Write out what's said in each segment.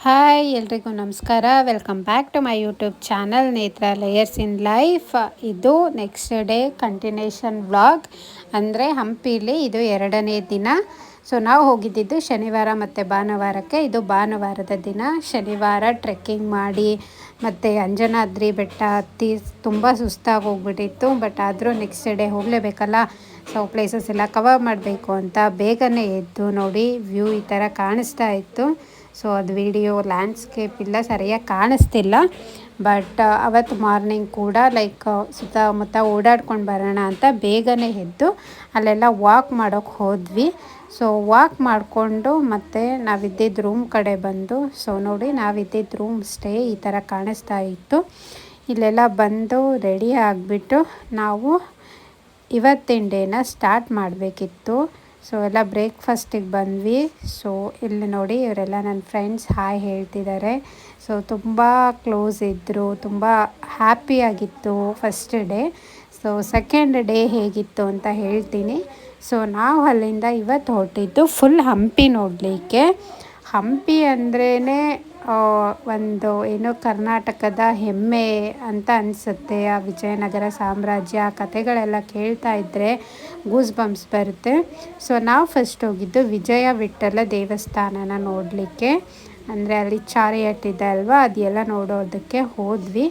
Hi ಎಲ್ರಿಗೂ ನಮಸ್ಕಾರ. Welcome back to my YouTube channel Netra layers in life. ಇದು next day continuation vlog. ಅಂದರೆ ಹಂಪಿಲಿ ಇದು 2ನೇ ದಿನ. ಸೊ ನಾವು ಹೋಗಿದ್ದಿದ್ದು ಶನಿವಾರ ಮತ್ತು ಭಾನುವಾರಕ್ಕೆ. ಇದು ಭಾನುವಾರದ ದಿನ. ಶನಿವಾರ ಟ್ರೆಕ್ಕಿಂಗ್ ಮಾಡಿ ಮತ್ತು ಅಂಜನಾದ್ರಿ ಬೆಟ್ಟ ಹತ್ತಿ ತುಂಬ ಸುಸ್ತಾಗಿ ಹೋಗ್ಬಿಟ್ಟಿತ್ತು. ಬಟ್ ಆದರೂ ನೆಕ್ಸ್ಟ್ ಡೇ ಹೋಗಲೇಬೇಕಲ್ಲ. ಸೊ ಪ್ಲೇಸಸ್ ಎಲ್ಲ ಕವರ್ ಮಾಡಬೇಕು ಅಂತ ಬೇಗನೆ ಎದ್ದು ನೋಡಿ ವ್ಯೂ ಈ ಥರ ಕಾಣಿಸ್ತಾ ಇತ್ತು. ಸೊ ಅದು ವಿಡಿಯೋ ಲ್ಯಾಂಡ್ಸ್ಕೇಪ್ ಇಲ್ಲ, ಸರಿಯಾಗಿ ಕಾಣಿಸ್ತಿಲ್ಲ. ಬಟ್ ಅವತ್ತು ಮಾರ್ನಿಂಗ್ ಕೂಡ ಸುತ್ತಮುತ್ತ ಓಡಾಡ್ಕೊಂಡು ಬರೋಣ ಅಂತ ಬೇಗನೆ ಎದ್ದು ಅಲ್ಲೆಲ್ಲ ವಾಕ್ ಮಾಡೋಕ್ಕೆ ಹೋದ್ವಿ. ಸೊ ವಾಕ್ ಮಾಡಿಕೊಂಡು ಮತ್ತೆ ನಾವಿದ್ದಿದ್ದು ರೂಮ್ ಕಡೆ ಬಂದು, ಸೊ ನೋಡಿ ನಾವಿದ್ದಿದ್ದು ರೂಮ್ ಸ್ಟೇ ಈ ಥರ ಕಾಣಿಸ್ತಾ ಇತ್ತು. ಇಲ್ಲೆಲ್ಲ ಬಂದು ರೆಡಿ ಆಗಿಬಿಟ್ಟು ನಾವು ಇವತ್ತಿನ ಡೇನ ಸ್ಟಾರ್ಟ್ ಮಾಡಬೇಕಿತ್ತು. ಸೊ ಎಲ್ಲ ಬ್ರೇಕ್ಫಾಸ್ಟಿಗೆ ಬಂದ್ವಿ. ಸೊ ಇಲ್ಲಿ ನೋಡಿ ಇವರೆಲ್ಲ ನನ್ನ ಫ್ರೆಂಡ್ಸ್ ಹಾಯ್ ಹೇಳ್ತಿದ್ದಾರೆ. ಸೊ ತುಂಬ ಕ್ಲೋಸ್ ಇದ್ದರು, ತುಂಬ ಹ್ಯಾಪಿಯಾಗಿತ್ತು first day. So second day ಹೇಗಿತ್ತು ಅಂತ ಹೇಳ್ತೀನಿ. ಸೊ ನಾವು ಅಲ್ಲಿಂದ ಇವತ್ತು ಹೊರಟಿದ್ದು ಫುಲ್ ಹಂಪಿ ನೋಡಲಿಕ್ಕೆ. ಹಂಪಿ ಅಂದ್ರೇ ಒಂದು ಏನೋ ಕರ್ನಾಟಕದ ಹೆಮ್ಮೆ ಅಂತ ಅನಿಸುತ್ತೆ. ಆ ವಿಜಯನಗರ ಸಾಮ್ರಾಜ್ಯ ಕಥೆಗಳೆಲ್ಲ ಕೇಳ್ತಾ ಇದ್ದರೆ ಗೂಸ್ ಬಂಪ್ಸ್ ಬರುತ್ತೆ. ಸೊ ನಾವು ಫಸ್ಟ್ ಹೋಗಿದ್ದು ವಿಜಯ ವಿಠ್ಠಲ ದೇವಸ್ಥಾನನ ನೋಡಲಿಕ್ಕೆ. ಅಂದರೆ ಅಲ್ಲಿ ಚಾರಿಯಟ್ ಇದೆ ಅಲ್ವಾ, ಅದೆಲ್ಲ ನೋಡೋದಕ್ಕೆ ಹೋದ್ವಿ.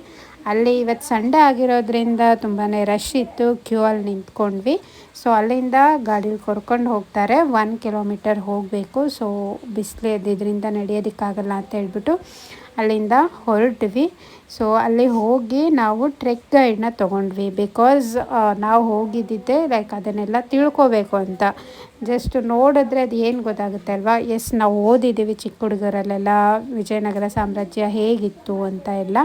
ಅಲ್ಲಿ ಇವತ್ತು ಸಂಡೇ ಆಗಿರೋದ್ರಿಂದ ತುಂಬಾ ರಶ್ ಇತ್ತು, ಕ್ಯೂ ಅಲ್ಲಿ ನಿಂತ್ಕೊಂಡ್ವಿ. ಸೊ ಅಲ್ಲಿಂದ ಗಾಡೀಲಿ ಕರ್ಕೊಂಡು ಹೋಗ್ತಾರೆ. 1 ಕಿಲೋಮೀಟರ್ ಹೋಗಬೇಕು. ಸೊ ಬಿಸಿಲು ಎದ್ದಿದ್ದರಿಂದ ನಡೆಯೋದಕ್ಕಾಗಲ್ಲ ಅಂತ ಹೇಳ್ಬಿಟ್ಟು ಅಲ್ಲಿಂದ ಹೊರಟ್ವಿ. ಸೊ ಅಲ್ಲಿ ಹೋಗಿ ನಾವು ಟ್ರೆಕ್ ಗೈಡನ್ನ ತೊಗೊಂಡ್ವಿ. ಬಿಕಾಸ್ ನಾವು ಹೋಗಿದ್ದಿದ್ದೆ ಅದನ್ನೆಲ್ಲ ತಿಳ್ಕೊಬೇಕು ಅಂತ. ಜಸ್ಟ್ ನೋಡಿದ್ರೆ ಅದು ಏನು ಗೊತ್ತಾಗುತ್ತೆ ಅಲ್ವಾ. ಎಸ್, ನಾವು ಓದಿದ್ದೀವಿ ಚಿಕ್ಕ ಹುಡುಗರಲ್ಲೆಲ್ಲ ವಿಜಯನಗರ ಸಾಮ್ರಾಜ್ಯ ಹೇಗಿತ್ತು ಅಂತ ಎಲ್ಲ.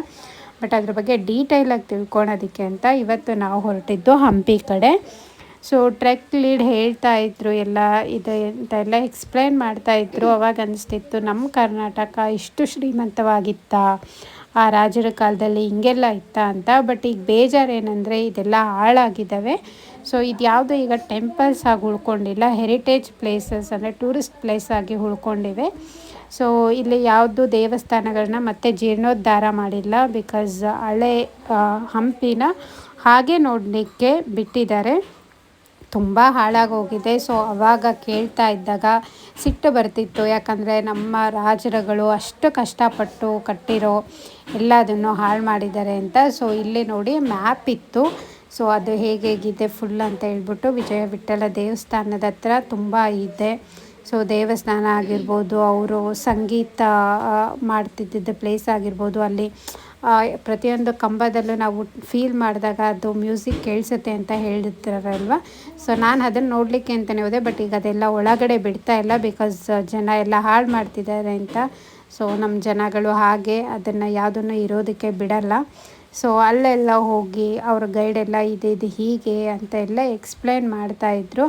ಬಟ್ ಅದ್ರ ಬಗ್ಗೆ ಡೀಟೇಲಾಗಿ ತಿಳ್ಕೊಳೋದಕ್ಕೆ ಅಂತ ಇವತ್ತು ನಾವು ಹೊರಟಿದ್ದು ಹಂಪಿ ಕಡೆ. ಸೊ ಟ್ರೆಕ್ ಲೀಡ್ ಹೇಳ್ತಾ ಇದ್ರು ಎಲ್ಲ ಇದೆ ಅಂತ ಎಲ್ಲ ಎಕ್ಸ್ಪ್ಲೈನ್ ಮಾಡ್ತಾಯಿದ್ರು. ಅವಾಗ ಅನಿಸ್ತಿತ್ತು ನಮ್ಮ ಕರ್ನಾಟಕ ಇಷ್ಟು ಶ್ರೀಮಂತವಾಗಿತ್ತಾ, ಆ ರಾಜರ ಕಾಲದಲ್ಲಿ ಹಿಂಗೆಲ್ಲ ಇತ್ತಾ ಅಂತ. ಬಟ್ ಈಗ ಬೇಜಾರು ಏನಂದರೆ ಇದೆಲ್ಲ ಹಾಳಾಗಿದ್ದಾವೆ. ಸೊ ಇದು ಯಾವುದು ಈಗ ಟೆಂಪಲ್ಸ್ ಆಗಿ ಉಳ್ಕೊಂಡಿಲ್ಲ, ಹೆರಿಟೇಜ್ ಪ್ಲೇಸಸ್ ಅಂದರೆ ಟೂರಿಸ್ಟ್ ಪ್ಲೇಸ್ ಆಗಿ ಉಳ್ಕೊಂಡಿವೆ. ಸೊ ಇಲ್ಲಿ ಯಾವುದು ದೇವಸ್ಥಾನಗಳನ್ನ ಮತ್ತೆ ಜೀರ್ಣೋದ್ಧಾರ ಮಾಡಿಲ್ಲ. ಬಿಕಾಸ್ ಹಳೆ ಹಂಪಿನ ಹಾಗೆ ನೋಡಲಿಕ್ಕೆ ಬಿಟ್ಟಿದ್ದಾರೆ. ತುಂಬ ಹಾಳಾಗೋಗಿದೆ. ಸೊ ಅವಾಗ ಕೇಳ್ತಾ ಇದ್ದಾಗ ಸಿಟ್ಟು ಬರ್ತಿತ್ತು. ಯಾಕಂದರೆ ನಮ್ಮ ರಾಜರುಗಳು ಅಷ್ಟು ಕಷ್ಟಪಟ್ಟು ಕಟ್ಟಿರೋ ಎಲ್ಲದನ್ನು ಹಾಳು ಮಾಡಿದ್ದಾರೆ ಅಂತ. ಸೊ ಇಲ್ಲಿ ನೋಡಿ ಮ್ಯಾಪ್ ಇತ್ತು. ಸೊ ಅದು ಹೇಗಿದೆ ಫುಲ್ ಅಂತ ಹೇಳ್ಬಿಟ್ಟು ವಿಜಯ ವಿಠ್ಠಲ ದೇವಸ್ಥಾನದ ಹತ್ರ ತುಂಬ ಇದೆ. ಸೊ ದೇವಸ್ಥಾನ ಆಗಿರ್ಬೋದು, ಅವರು ಸಂಗೀತ ಮಾಡ್ತಿದ್ದ ಪ್ಲೇಸ್ ಆಗಿರ್ಬೋದು, ಅಲ್ಲಿ ಪ್ರತಿಯೊಂದು ಕಂಬದಲ್ಲೂ ನಾವು ಫೀಲ್ ಮಾಡಿದಾಗ ಅದು ಮ್ಯೂಸಿಕ್ ಕೇಳಿಸುತ್ತೆ ಅಂತ ಹೇಳಿರ್ತಾರಲ್ವ. ಸೊ ನಾನು ಅದನ್ನು ನೋಡಲಿಕ್ಕೆ ಅಂತಲೇ ಹೋದೆ. ಬಟ್ ಈಗ ಅದೆಲ್ಲ ಒಳಗಡೆ ಬಿಡ್ತಾ ಇಲ್ಲ, ಬಿಕಾಸ್ ಜನ ಎಲ್ಲ ಹಾಳು ಮಾಡ್ತಿದ್ದಾರೆ ಅಂತ. ಸೊ ನಮ್ಮ ಜನಗಳು ಹಾಗೆ ಅದನ್ನು ಯಾವುದನ್ನು ಇರೋದಕ್ಕೆ ಬಿಡಲ್ಲ. ಸೊ ಅಲ್ಲೆಲ್ಲ ಹೋಗಿ ಅವ್ರ ಗೈಡೆಲ್ಲ ಇದು ಹೀಗೆ ಅಂತ ಎಲ್ಲ ಎಕ್ಸ್ಪ್ಲೇನ್ ಮಾಡ್ತಾಯಿದ್ರು.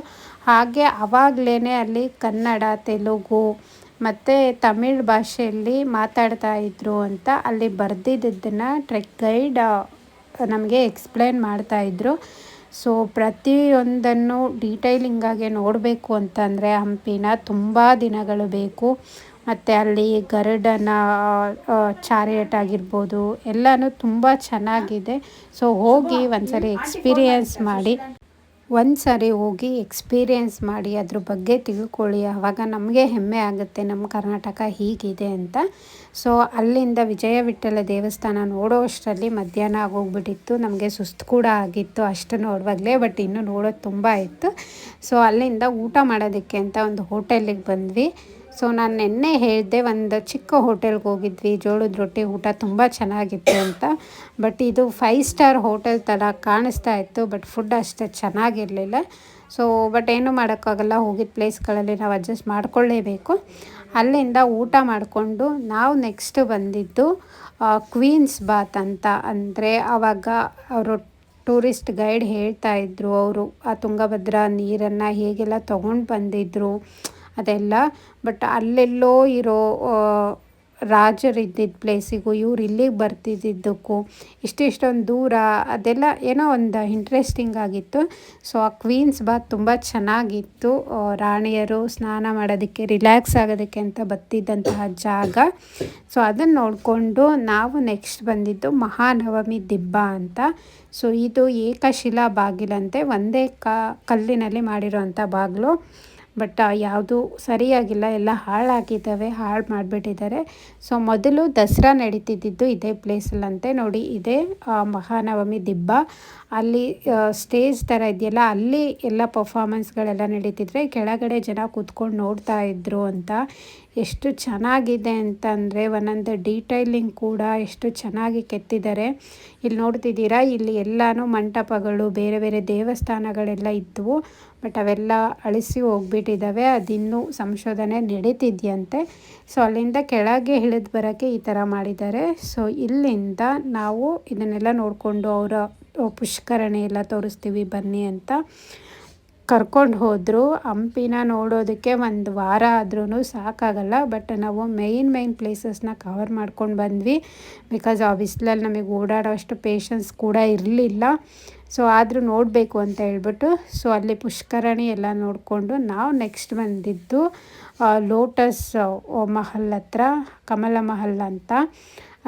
ಹಾಗೆ ಆವಾಗಲೇ ಅಲ್ಲಿ ಕನ್ನಡ, ತೆಲುಗು ಮತ್ತು ತಮಿಳ್ ಭಾಷೆಯಲ್ಲಿ ಮಾತಾಡ್ತಾ ಇದ್ರು ಅಂತ ಅಲ್ಲಿ ಬರೆದಿದ್ದನ್ನು ಟ್ರೆಕ್ ಗೈಡ್ ನಮಗೆ ಎಕ್ಸ್ಪ್ಲೇನ್ ಮಾಡ್ತಾಯಿದ್ರು. ಸೊ ಪ್ರತಿಯೊಂದನ್ನು ಡೀಟೈಲಿಂಗಾಗಿ ನೋಡಬೇಕು ಅಂತಂದರೆ ಹಂಪಿನ ತುಂಬ ದಿನಗಳು ಬೇಕು. ಮತ್ತು ಅಲ್ಲಿ ಗರುಡನ ಚಾರಿಯಟ್ ಆಗಿರ್ಬೋದು ಎಲ್ಲನೂ ತುಂಬ ಚೆನ್ನಾಗಿದೆ. ಸೊ ಹೋಗಿ ಎಕ್ಸ್ಪೀರಿಯೆನ್ಸ್ ಮಾಡಿ ಅದ್ರ ಬಗ್ಗೆ ತಿಳ್ಕೊಳ್ಳಿ. ಆವಾಗ ನಮಗೆ ಹೆಮ್ಮೆ ಆಗುತ್ತೆ ನಮ್ಮ ಕರ್ನಾಟಕ ಹೀಗಿದೆ ಅಂತ. ಸೊ ಅಲ್ಲಿಂದ ವಿಜಯ ವಿಠ್ಠಲ ದೇವಸ್ಥಾನ ನೋಡೋ ಅಷ್ಟರಲ್ಲಿ ಮಧ್ಯಾಹ್ನ ಆಗೋಗ್ಬಿಟ್ಟಿತ್ತು. ನಮಗೆ ಸುಸ್ತು ಕೂಡ ಆಗಿತ್ತು ಅಷ್ಟು ನೋಡುವಾಗಲೇ. ಬಟ್ ಇನ್ನೂ ನೋಡೋದು ತುಂಬ ಇತ್ತು. ಸೊ ಅಲ್ಲಿಂದ ಊಟ ಮಾಡೋದಕ್ಕೆ ಅಂತ ಒಂದು ಹೋಟೆಲಿಗೆ ಬಂದ್ವಿ. ಸೊ ನಾನು ನಿನ್ನೆ ಹೇಳಿದೆ ಒಂದು ಚಿಕ್ಕ ಹೋಟೆಲ್ಗೆ ಹೋಗಿದ್ವಿ, ಜೋಳದ ರೊಟ್ಟಿ ಊಟ ತುಂಬ ಚೆನ್ನಾಗಿತ್ತು ಅಂತ. ಬಟ್ ಇದು 5 ಸ್ಟಾರ್ ಹೋಟೆಲ್ ಥರ ಕಾಣಿಸ್ತಾ ಇತ್ತು. ಬಟ್ ಫುಡ್ ಅಷ್ಟೇ ಚೆನ್ನಾಗಿರಲಿಲ್ಲ. ಸೊ ಬಟ್ ಏನೂ ಮಾಡೋಕ್ಕಾಗಲ್ಲ, ಹೋಗಿದ್ದ ಪ್ಲೇಸ್ಗಳಲ್ಲಿ ನಾವು ಅಡ್ಜಸ್ಟ್ ಮಾಡ್ಕೊಳ್ಳೇಬೇಕು. ಅಲ್ಲಿಂದ ಊಟ ಮಾಡಿಕೊಂಡು ನಾವು ನೆಕ್ಸ್ಟ್ ಬಂದಿದ್ದು ಕ್ವೀನ್ಸ್ ಬಾತ್ ಅಂತ. ಅಂದರೆ ಆವಾಗ ಅವರು ಟೂರಿಸ್ಟ್ ಗೈಡ್ ಹೇಳ್ತಾಯಿದ್ರು ಅವರು ಆ ತುಂಗಭದ್ರಾ ನೀರನ್ನು ಹೇಗೆಲ್ಲ ತೊಗೊಂಡು ಬಂದಿದ್ರು ಅದೆಲ್ಲ. ಬಟ್ ಅಲ್ಲೆಲ್ಲೋ ಇರೋ ರಾಜರಿದ್ದಿದ್ದ ಪ್ಲೇಸಿಗೂ ಇವ್ರು ಇಲ್ಲಿಗೆ ಬರ್ತಿದ್ದಕ್ಕೂ ಇಷ್ಟೊಂದು ದೂರ ಅದೆಲ್ಲ ಏನೋ ಒಂದು ಇಂಟ್ರೆಸ್ಟಿಂಗ್ ಆಗಿತ್ತು. ಸೊ ಆ ಕ್ವೀನ್ಸ್ ಬಾತ್ ತುಂಬ ಚೆನ್ನಾಗಿತ್ತು. ರಾಣಿಯರು ಸ್ನಾನ ಮಾಡೋದಕ್ಕೆ ರಿಲ್ಯಾಕ್ಸ್ ಆಗೋದಕ್ಕೆ ಅಂತ ಬರ್ತಿದ್ದಂತಹ ಜಾಗ. ಸೊ ಅದನ್ನು ನೋಡಿಕೊಂಡು ನಾವು ನೆಕ್ಸ್ಟ್ ಬಂದಿದ್ದು ಮಹಾನವಮಿ ದಿಬ್ಬ ಅಂತ. ಸೊ ಇದು ಏಕಶಿಲಾ ಬಾಗಿಲಂತೆ, ಒಂದೇ ಕಲ್ಲಿನಲ್ಲಿ ಮಾಡಿರೋವಂಥ ಬಾಗಿಲು. ಬಟ್ ಯಾವುದು ಸರಿಯಾಗಿಲ್ಲ, ಎಲ್ಲ ಹಾಳಾಗಿದ್ದಾವೆ, ಹಾಳು ಮಾಡಿಬಿಟ್ಟಿದ್ದಾರೆ. ಸೊ ಮೊದಲು ದಸರಾ ನಡೀತಿದ್ದಿದ್ದು ಇದೇ ಪ್ಲೇಸಲ್ಲಂತೆ. ನೋಡಿ ಇದೇ ಮಹಾನವಮಿ ದಿಬ್ಬ. ಅಲ್ಲಿ ಸ್ಟೇಜ್ ಥರ ಇದೆಯಲ್ಲ, ಅಲ್ಲಿ ಎಲ್ಲ ಪರ್ಫಾರ್ಮೆನ್ಸ್ಗಳೆಲ್ಲ ನಡೀತಿದ್ರೆ ಕೆಳಗಡೆ ಜನ ಕೂತ್ಕೊಂಡು ನೋಡ್ತಾ ಇದ್ರು ಅಂತ. ಎಷ್ಟು ಚೆನ್ನಾಗಿದೆ ಅಂತಂದರೆ ಒಂದೊಂದು ಡೀಟೈಲಿಂಗ್ ಕೂಡ ಎಷ್ಟು ಚೆನ್ನಾಗಿ ಕೆತ್ತಿದ್ದಾರೆ. ಇಲ್ಲಿ ನೋಡ್ತಿದ್ದೀರಾ, ಇಲ್ಲಿ ಎಲ್ಲನೂ ಮಂಟಪಗಳು, ಬೇರೆ ಬೇರೆ ದೇವಸ್ಥಾನಗಳೆಲ್ಲ ಇದ್ದವು. ಬಟ್ ಅವೆಲ್ಲ ಅಳಿಸಿ ಹೋಗ್ಬಿಟ್ಟಿದ್ದಾವೆ. ಅದಿನ್ನೂ ಸಂಶೋಧನೆ ನಡೀತಿದೆಯಂತೆ. ಸೊ ಅಲ್ಲಿಂದ ಕೆಳಗೆ ಇಳಿದು ಬರೋಕ್ಕೆ ಈ ಥರ ಮಾಡಿದ್ದಾರೆ. ಸೊ ಇಲ್ಲಿಂದ ನಾವು ಇದನ್ನೆಲ್ಲ ನೋಡಿಕೊಂಡು ಅವರ ಪುಷ್ಕರಣಿ ಎಲ್ಲ ತೋರಿಸ್ತೀವಿ ಬನ್ನಿ ಅಂತ ಕರ್ಕೊಂಡು ಹೋದರು. ಹಂಪಿನ ನೋಡೋದಕ್ಕೆ ಒಂದು ವಾರ ಆದ್ರೂ ಸಾಕಾಗಲ್ಲ. ಬಟ್ ನಾವು ಮೇಯ್ನ್ ಪ್ಲೇಸಸ್ನ ಕವರ್ ಮಾಡ್ಕೊಂಡು ಬಂದ್ವಿ. ಬಿಕಾಸ್ ಆ ಬಿಸಿಲಲ್ಲಿ ನಮಗೆ ಓಡಾಡೋ ಅಷ್ಟು ಪೇಷನ್ಸ್ ಕೂಡ ಇರಲಿಲ್ಲ. ಸೊ ಆದರೂ ನೋಡಬೇಕು ಅಂತ ಹೇಳ್ಬಿಟ್ಟು ಸೊ ಅಲ್ಲಿ ಪುಷ್ಕರಣಿ ಎಲ್ಲ ನೋಡಿಕೊಂಡು ನಾವು ನೆಕ್ಸ್ಟ್ ಬಂದಿದ್ದು ಲೋಟಸ್ ಮಹಲ್ ಹತ್ರ, ಕಮಲ ಮಹಲ್ ಅಂತ.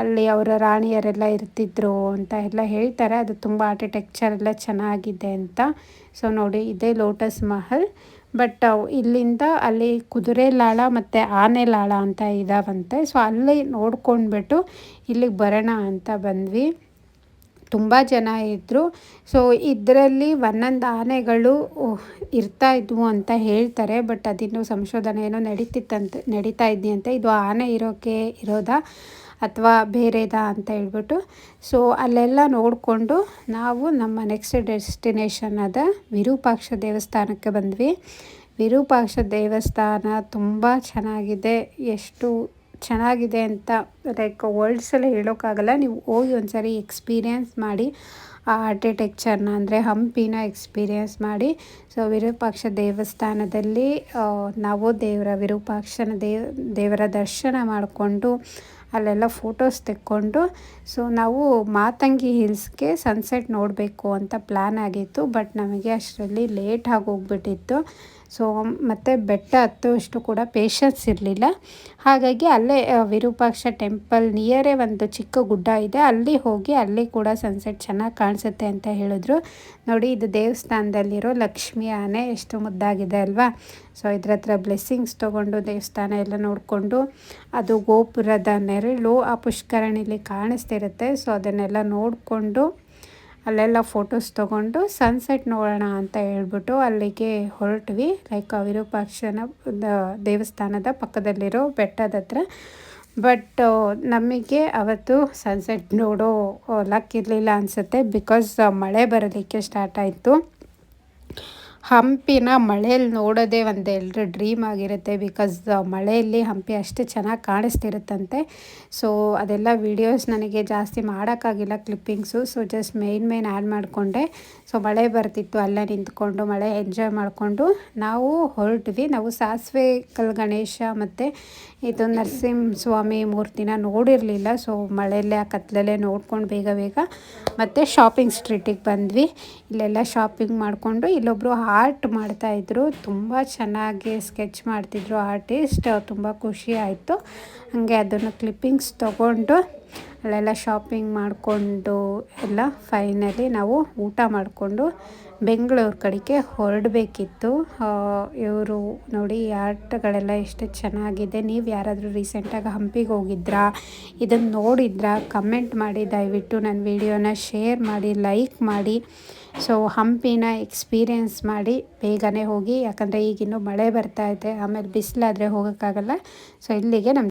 ಅಲ್ಲಿ ಅವರ ರಾಣಿಯರೆಲ್ಲ ಇರ್ತಿದ್ರು ಅಂತ ಎಲ್ಲ ಹೇಳ್ತಾರೆ. ಅದು ತುಂಬ ಆರ್ಕಿಟೆಕ್ಚರ್ ಎಲ್ಲ ಚೆನ್ನಾಗಿದೆ ಅಂತ. ಸೊ ನೋಡಿ ಇದೇ ಲೋಟಸ್ ಮಹಲ್. ಬಟ್ ಇಲ್ಲಿಂದ ಅಲ್ಲಿ ಕುದುರೆ ಲಾಳ ಮತ್ತು ಆನೆ ಲಾಳ ಅಂತ ಇದಾವಂತೆ. ಸೊ ಅಲ್ಲಿ ನೋಡ್ಕೊಂಡ್ಬಿಟ್ಟು ಇಲ್ಲಿಗೆ ಬರೋಣ ಅಂತ ಬಂದ್ವಿ. ತುಂಬ ಜನ ಇದ್ದರು. ಸೊ ಇದರಲ್ಲಿ ಒಂದೊಂದು ಆನೆಗಳು ಇರ್ತಾ ಇದ್ವು ಅಂತ ಹೇಳ್ತಾರೆ. ಬಟ್ ಅದಿನ್ನೂ ಸಂಶೋಧನೆ ಏನೋ ನಡೀತಾ ಇದೆಯಂತೆ. ಇದು ಆನೆ ಇರೋದಾ ಅಥವಾ ಬೇರೆದಾ ಅಂತ ಹೇಳ್ಬಿಟ್ಟು. ಸೊ ಅಲ್ಲೆಲ್ಲ ನೋಡಿಕೊಂಡು ನಾವು ನಮ್ಮ ನೆಕ್ಸ್ಟ್ ಡೆಸ್ಟಿನೇಷನ್ ಆದ ವಿರೂಪಾಕ್ಷ ದೇವಸ್ಥಾನಕ್ಕೆ ಬಂದ್ವಿ. ವಿರೂಪಾಕ್ಷ ದೇವಸ್ಥಾನ ತುಂಬ ಚೆನ್ನಾಗಿದೆ. ಎಷ್ಟು ಚೆನ್ನಾಗಿದೆ ಅಂತ ಲೈಕ್ ವರ್ಡ್ಸಲ್ಲಿ ಹೇಳೋಕ್ಕಾಗಲ್ಲ. ನೀವು ಹೋಗಿ ಒಂದು ಸಾರಿ ಎಕ್ಸ್ಪೀರಿಯೆನ್ಸ್ ಮಾಡಿ ಆ ಆರ್ಕಿಟೆಕ್ಚರ್ನ, ಅಂದರೆ ಹಂಪಿನ ಎಕ್ಸ್ಪೀರಿಯೆನ್ಸ್ ಮಾಡಿ. ಸೊ ವಿರೂಪಾಕ್ಷ ದೇವಸ್ಥಾನದಲ್ಲಿ ನಾವು ವಿರೂಪಾಕ್ಷನ ದೇವರ ದರ್ಶನ ಮಾಡಿಕೊಂಡು ಅಲ್ಲೆಲ್ಲ ಫೋಟೋಸ್ ತೆಕ್ಕೊಂಡು ಸೊ ನಾವು ಮಾತಂಗಿ ಹಿಲ್ಸ್ಗೆ ಸನ್ಸೆಟ್ ನೋಡಬೇಕು ಅಂತ ಪ್ಲ್ಯಾನ್ ಆಗಿತ್ತು. ಬಟ್ ನಮಗೆ ಅಷ್ಟರಲ್ಲಿ ಲೇಟಾಗಿ ಹೋಗ್ಬಿಟ್ಟಿತ್ತು. ಸೊ ಮತ್ತು ಬೆಟ್ಟ ಹತ್ತುವಷ್ಟು ಕೂಡ ಪೇಷನ್ಸ್ ಇರಲಿಲ್ಲ. ಹಾಗಾಗಿ ಅಲ್ಲೇ ವಿರೂಪಾಕ್ಷ ಟೆಂಪಲ್ ನಿಯರೇ ಒಂದು ಚಿಕ್ಕ ಗುಡ್ಡ ಇದೆ, ಅಲ್ಲಿ ಹೋಗಿ ಅಲ್ಲಿ ಕೂಡ ಸನ್ಸೆಟ್ ಚೆನ್ನಾಗಿ ಕಾಣಿಸುತ್ತೆ ಅಂತ ಹೇಳಿದ್ರು. ನೋಡಿ ಇದು ದೇವಸ್ಥಾನದಲ್ಲಿರೋ ಲಕ್ಷ್ಮಿ ಆನೆ ಎಷ್ಟು ಮುದ್ದಾಗಿದೆ ಅಲ್ವಾ. ಸೊ ಇದ್ರ ಹತ್ರ ಬ್ಲೆಸ್ಸಿಂಗ್ಸ್ ತೊಗೊಂಡು ದೇವಸ್ಥಾನ ಎಲ್ಲ ನೋಡಿಕೊಂಡು ಅದು ಗೋಪುರದ ನೆರಳು ಆ ಪುಷ್ಕರಣಿಲಿ ಕಾಣಿಸ್ತಿರುತ್ತೆ. ಸೊ ಅದನ್ನೆಲ್ಲ ನೋಡಿಕೊಂಡು ಅಲ್ಲೆಲ್ಲ ಫೋಟೋಸ್ ತೊಗೊಂಡು ಸನ್ಸೆಟ್ ನೋಡೋಣ ಅಂತ ಹೇಳ್ಬಿಟ್ಟು ಅಲ್ಲಿಗೆ ಹೊರಟ್ವಿ. ಲೈಕ್ ವಿರೂಪಾಕ್ಷನ ದೇವಸ್ಥಾನದ ಪಕ್ಕದಲ್ಲಿರೋ ಬೆಟ್ಟದ ಹತ್ರ. ಬಟ್ ನಮಗೆ ಅವತ್ತು ಸನ್ಸೆಟ್ ನೋಡೋ ಲಕ್ ಇರಲಿಲ್ಲ ಅನಿಸುತ್ತೆ. ಬಿಕಾಸ್ ಮಳೆ ಬರೋದಕ್ಕೆ ಸ್ಟಾರ್ಟ್ ಆಯಿತು. ಹಂಪಿನ ಮಳೆಯಲ್ಲಿ ನೋಡೋದೇ ಒಂದು ಎಲ್ಲರ ಡ್ರೀಮ್ ಆಗಿರುತ್ತೆ. ಬಿಕಾಸ್ ಮಳೆಯಲ್ಲಿ ಹಂಪಿ ಅಷ್ಟು ಚೆನ್ನಾಗಿ ಕಾಣಿಸ್ತಿರುತ್ತಂತೆ. ಸೊ ಅದೆಲ್ಲ ವೀಡಿಯೋಸ್ ನನಗೆ ಜಾಸ್ತಿ ಮಾಡೋಕ್ಕಾಗಿಲ್ಲ clippings. So just main add ಮಾಡಿಕೊಂಡೆ. ಸೊ ಮಳೆ ಬರ್ತಿತ್ತು, ಅಲ್ಲೇ ನಿಂತ್ಕೊಂಡು ಮಳೆ ಎಂಜಾಯ್ ಮಾಡಿಕೊಂಡು ನಾವು ಹೊರಟ್ವಿ. ನಾವು ಸಾಸಿವೆ ಕಲ್ಲು ಗಣೇಶ ಮತ್ತು ಇದು ನರಸಿಂಹಸ್ವಾಮಿ ಮೂರ್ತಿನ ನೋಡಿರಲಿಲ್ಲ. ಸೊ ಮಳೆಯಲ್ಲೇ ಆ ಕತ್ತಲಲ್ಲೇ ನೋಡ್ಕೊಂಡು ಬೇಗ ಮತ್ತು ಶಾಪಿಂಗ್ ಸ್ಟ್ರೀಟಿಗೆ ಬಂದ್ವಿ. ಇಲ್ಲೆಲ್ಲ ಶಾಪಿಂಗ್ ಮಾಡಿಕೊಂಡು ಇಲ್ಲೊಬ್ಬರು ಆರ್ಟ್ ಮಾಡ್ತಾಯಿದ್ರು. ತುಂಬ ಚೆನ್ನಾಗಿ ಸ್ಕೆಚ್ ಮಾಡ್ತಿದ್ರು ಆರ್ಟಿಸ್ಟ್. ತುಂಬ ಖುಷಿ ಆಯಿತು. ಹಾಗೆ ಅದನ್ನು ಕ್ಲಿಪ್ಪಿಂಗ್ಸ್ ತೊಗೊಂಡು ಅಲ್ಲೆಲ್ಲ ಶಾಪಿಂಗ್ ಮಾಡಿಕೊಂಡು ಎಲ್ಲ ಫೈನಲಿ ನಾವು ಊಟ ಮಾಡಿಕೊಂಡು ಬೆಂಗಳೂರು ಕಡೆಗೆ ಹೊರಡಬೇಕಿತ್ತು. ಇವರು ನೋಡಿ ಈ ಆರ್ಟ್ಗಳೆಲ್ಲ ಎಷ್ಟು ಚೆನ್ನಾಗಿದೆ. ನೀವು ಯಾರಾದರೂ ರೀಸೆಂಟಾಗಿ ಹಂಪಿಗೆ ಹೋಗಿದ್ರಾ, ಇದನ್ನು ನೋಡಿದ್ರಾ, ಕಮೆಂಟ್ ಮಾಡಿ. ದಯವಿಟ್ಟು ನನ್ನ ವಿಡಿಯೋನ ಶೇರ್ ಮಾಡಿ, ಲೈಕ್ ಮಾಡಿ. ಸೊ ಹಂಪಿನ ಎಕ್ಸ್ಪೀರಿಯೆನ್ಸ್ ಮಾಡಿ ಬೇಗನೆ ಹೋಗಿ. ಯಾಕಂದರೆ ಈಗಿನ್ನೂ ಮಳೆ ಬರ್ತಾ ಇದೆ, ಆಮೇಲೆ ಬಿಸಿಲಾದರೆ ಹೋಗೋಕ್ಕಾಗಲ್ಲ. ಸೊ ಇಲ್ಲಿಗೆ ನಮ್ಮ